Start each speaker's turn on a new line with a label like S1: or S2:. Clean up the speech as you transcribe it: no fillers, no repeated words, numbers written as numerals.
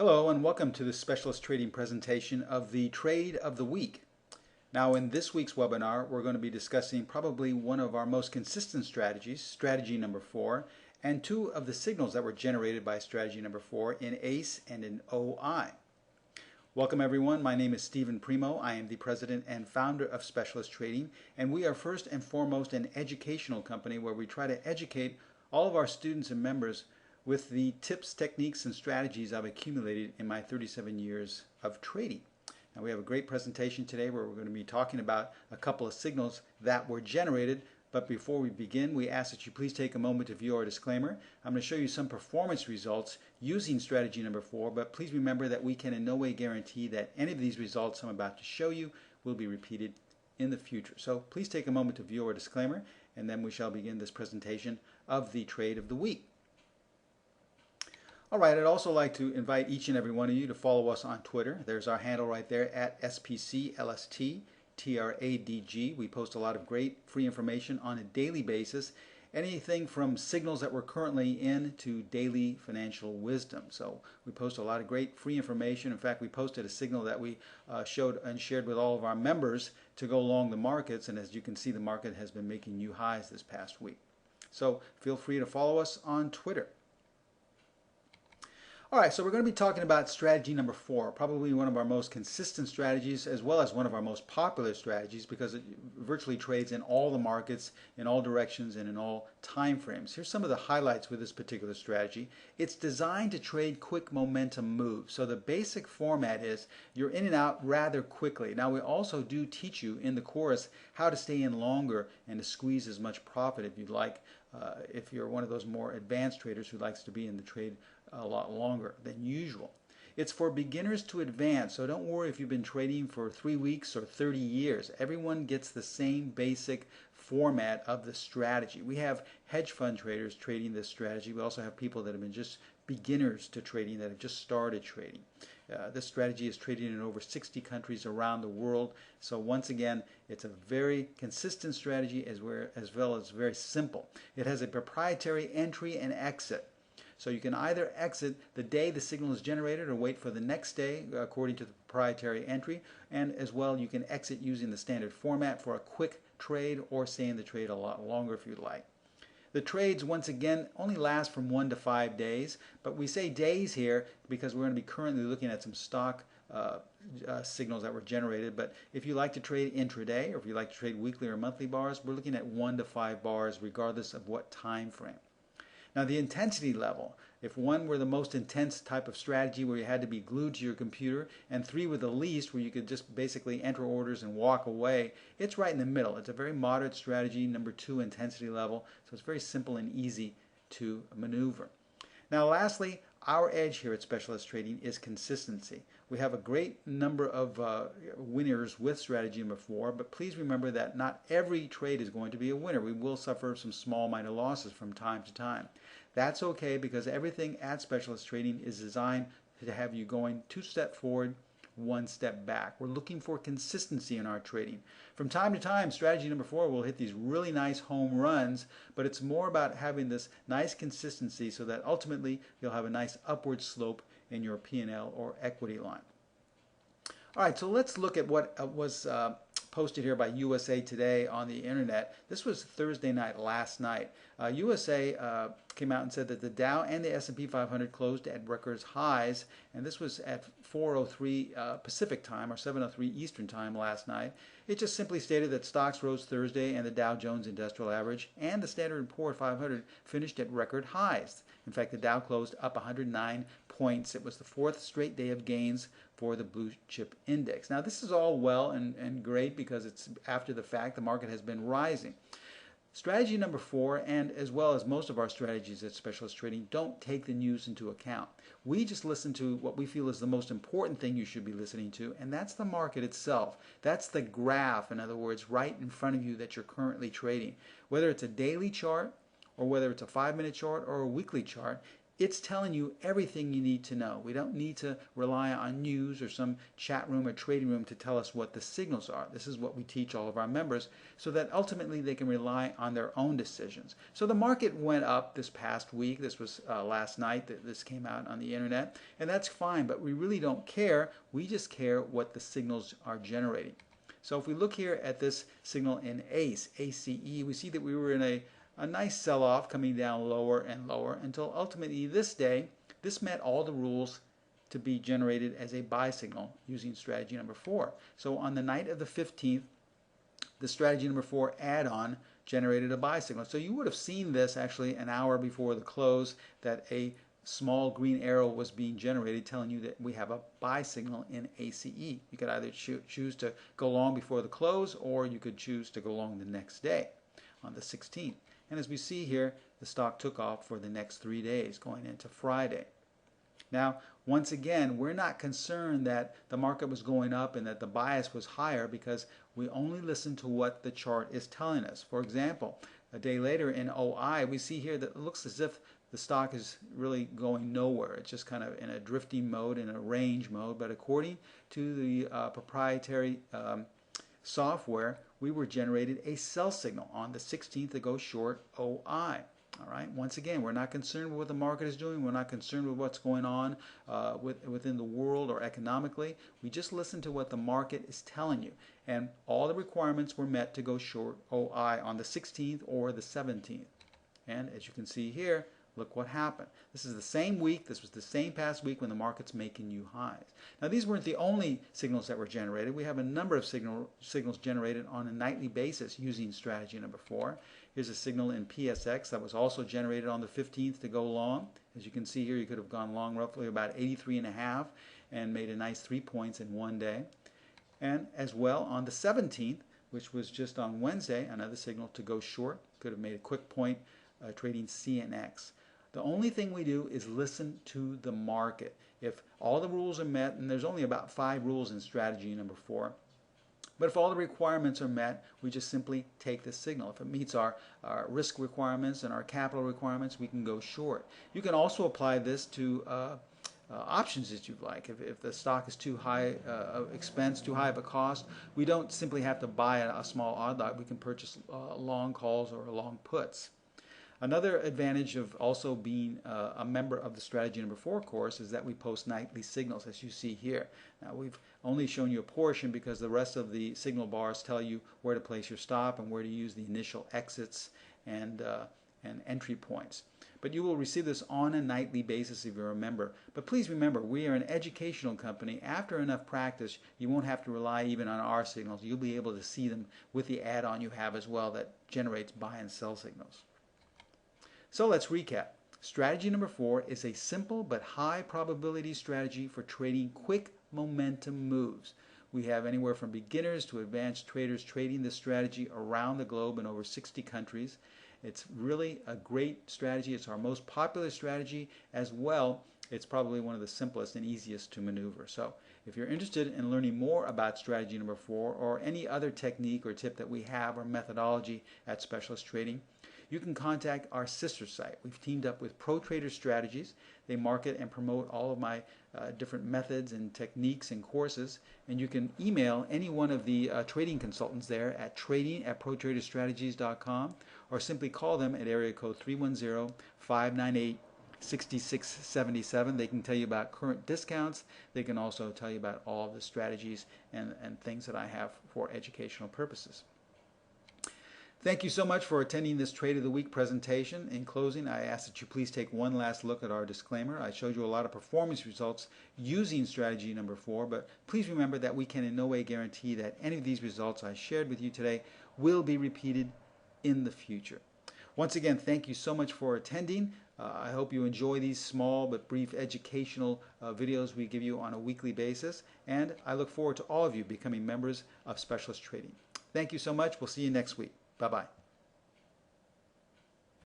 S1: Hello and welcome to the Specialist Trading presentation of the Trade of the Week. Now in this week's webinar we're going to be discussing probably one of our most consistent strategies, strategy number 4, and two of the signals that were generated by strategy number 4 in ACE and in OI. Welcome everyone, my name is Stephen Primo. I am the president and founder of Specialist Trading, and we are first and foremost an educational company where we try to educate all of our students and members with the tips, techniques, and strategies I've accumulated in my 37 years of trading. Now we have a great presentation today where we're going to be talking about a couple of signals that were generated. But before we begin, we ask that you please take a moment to view our disclaimer. I'm going to show you some performance results using strategy number 4, but please remember that we can in no way guarantee that any of these results I'm about to show you will be repeated in the future. So please take a moment to view our disclaimer, and then we shall begin this presentation of the Trade of the Week. All right, I'd also like to invite each and every one of you to follow us on Twitter. There's our handle right there at SPCLSTTRADG. We post a lot of great free information on a daily basis, anything from signals that we're currently in to daily financial wisdom. So we post a lot of great free information. In fact, we posted a signal that we showed and shared with all of our members to go along the markets, and as you can see, the market has been making new highs this past week. So feel free to follow us on Twitter. All right, so we're going to be talking about strategy number 4, probably one of our most consistent strategies as well as one of our most popular strategies because it virtually trades in all the markets, in all directions, and in all time frames. Here's some of the highlights with this particular strategy. It's designed to trade quick momentum moves. So the basic format is you're in and out rather quickly. Now we also do teach you in the course how to stay in longer and to squeeze as much profit if you'd like, if you're one of those more advanced traders who likes to be in the trade a lot longer than usual. It's for beginners to advance, so don't worry if you've been trading for 3 weeks or 30 years. Everyone gets the same basic format of the strategy. We have hedge fund traders trading this strategy. We also have people that have been just beginners to trading that have just started trading. This strategy is traded in over 60 countries around the world. So once again, it's a very consistent strategy as well as very simple. It has a proprietary entry and exit. So you can either exit the day the signal is generated or wait for the next day according to the proprietary entry, and as well you can exit using the standard format for a quick trade or stay in the trade a lot longer if you'd like. The trades, once again, only last from 1 to 5 days, but we say days here because we're going to be currently looking at some stock signals that were generated. But if you like to trade intraday or if you like to trade weekly or monthly bars, we're looking at 1 to 5 bars regardless of what time frame. Now the intensity level, if 1 were the most intense type of strategy where you had to be glued to your computer, and 3 were the least where you could just basically enter orders and walk away, it's right in the middle. It's a very moderate strategy, number 2 intensity level, so it's very simple and easy to maneuver. Now lastly, our edge here at Specialist Trading is consistency. We have a great number of winners with strategy number 4, but please remember that not every trade is going to be a winner. We will suffer some small minor losses from time to time. That's okay because everything at Specialist Trading is designed to have you going 2 steps forward, 1 step back. We're looking for consistency in our trading. From time to time, strategy number 4 will hit these really nice home runs, but it's more about having this nice consistency so that ultimately you'll have a nice upward slope in your P&L or equity line. All right, so let's look at what was posted here by USA Today on the internet. This was Thursday night, last night. USA came out and said that the Dow and the S&P 500 closed at record highs, and this was at 4:03 Pacific time or 7:03 Eastern time last night. It just simply stated that stocks rose Thursday and the Dow Jones Industrial Average and the Standard & Poor's 500 finished at record highs. In fact, the Dow closed up 109 points. It was the 4th straight day of gains for the blue chip index. Now this is all well and great because it's after the fact. The market has been rising. Strategy number 4, and as well as most of our strategies at Specialist Trading, don't take the news into account. We just listen to what we feel is the most important thing you should be listening to, and that's the market itself. That's the graph, in other words, right in front of you that you're currently trading. Whether it's a daily chart or whether it's a 5-minute chart or a weekly chart, It's telling you everything you need to know. We don't need to rely on news or some chat room or trading room to tell us what the signals are. This is what we teach all of our members so that ultimately they can rely on their own decisions. So the market went up this past week. This was last night that this came out on the internet, and that's fine, but we really don't care. We just care what the signals are generating. So if we look here at this signal in ACE, we see that we were in a nice sell-off coming down lower and lower until ultimately this day, this met all the rules to be generated as a buy signal using strategy number 4. So on the night of the 15th, the strategy number 4 add-on generated a buy signal. So you would have seen this actually an hour before the close, that a small green arrow was being generated telling you that we have a buy signal in ACE. You could either choose to go long before the close, or you could choose to go long the next day on the 16th. And as we see here, the stock took off for the next 3 days going into Friday. Now, once again, we're not concerned that the market was going up and that the bias was higher, because we only listen to what the chart is telling us. For example, a day later in OI, we see here that it looks as if the stock is really going nowhere. It's just kind of in a drifting mode, in a range mode. But according to the proprietary software, we were generated a sell signal on the 16th to go short OI. All right. Once again, we're not concerned with what the market is doing. We're not concerned with what's going on within the world or economically. We just listen to what the market is telling you. And all the requirements were met to go short OI on the 16th or the 17th. And as you can see here, look what happened. This is the same week. This was the same past week when the market's making new highs. Now, these weren't the only signals that were generated. We have a number of signals generated on a nightly basis using strategy number 4. Here's a signal in PSX that was also generated on the 15th to go long. As you can see here, you could have gone long roughly about 83.5 and made a nice 3 points in one day. And as well on the 17th, which was just on Wednesday, another signal to go short. Could have made a quick point trading CNX. The only thing we do is listen to the market. If all the rules are met, and there's only about 5 rules in strategy number 4, but if all the requirements are met, we just simply take the signal. If it meets our risk requirements and our capital requirements, we can go short. You can also apply this to options that you'd like. If the stock is too high of expense, too high of a cost, we don't simply have to buy a small odd lot. We can purchase long calls or long puts. Another advantage of also being a member of the Strategy Number 4 course is that we post nightly signals, as you see here. Now, we've only shown you a portion because the rest of the signal bars tell you where to place your stop and where to use the initial exits and entry points. But you will receive this on a nightly basis if you're a member. But please remember, we are an educational company. After enough practice, you won't have to rely even on our signals. You'll be able to see them with the add-on you have as well that generates buy and sell signals. So let's recap. Strategy number 4 is a simple but high probability strategy for trading quick momentum moves. We have anywhere from beginners to advanced traders trading this strategy around the globe in over 60 countries. It's really a great strategy. It's our most popular strategy as well. It's probably one of the simplest and easiest to maneuver. So if you're interested in learning more about strategy number 4 or any other technique or tip that we have or methodology at Specialist Trading, you can contact our sister site. We've teamed up with Pro Trader Strategies. They market and promote all of my different methods and techniques and courses. And you can email any one of the trading consultants there at trading@protraderstrategies.com, or simply call them at area code 310-598-6677. They can tell you about current discounts. They can also tell you about all of the strategies and things that I have for educational purposes. Thank you so much for attending this Trade of the Week presentation. In closing, I ask that you please take one last look at our disclaimer. I showed you a lot of performance results using strategy number 4, but please remember that we can in no way guarantee that any of these results I shared with you today will be repeated in the future. Once again, thank you so much for attending. I hope you enjoy these small but brief educational videos we give you on a weekly basis, and I look forward to all of you becoming members of Specialist Trading. Thank you so much. We'll see you next week. Bye-bye.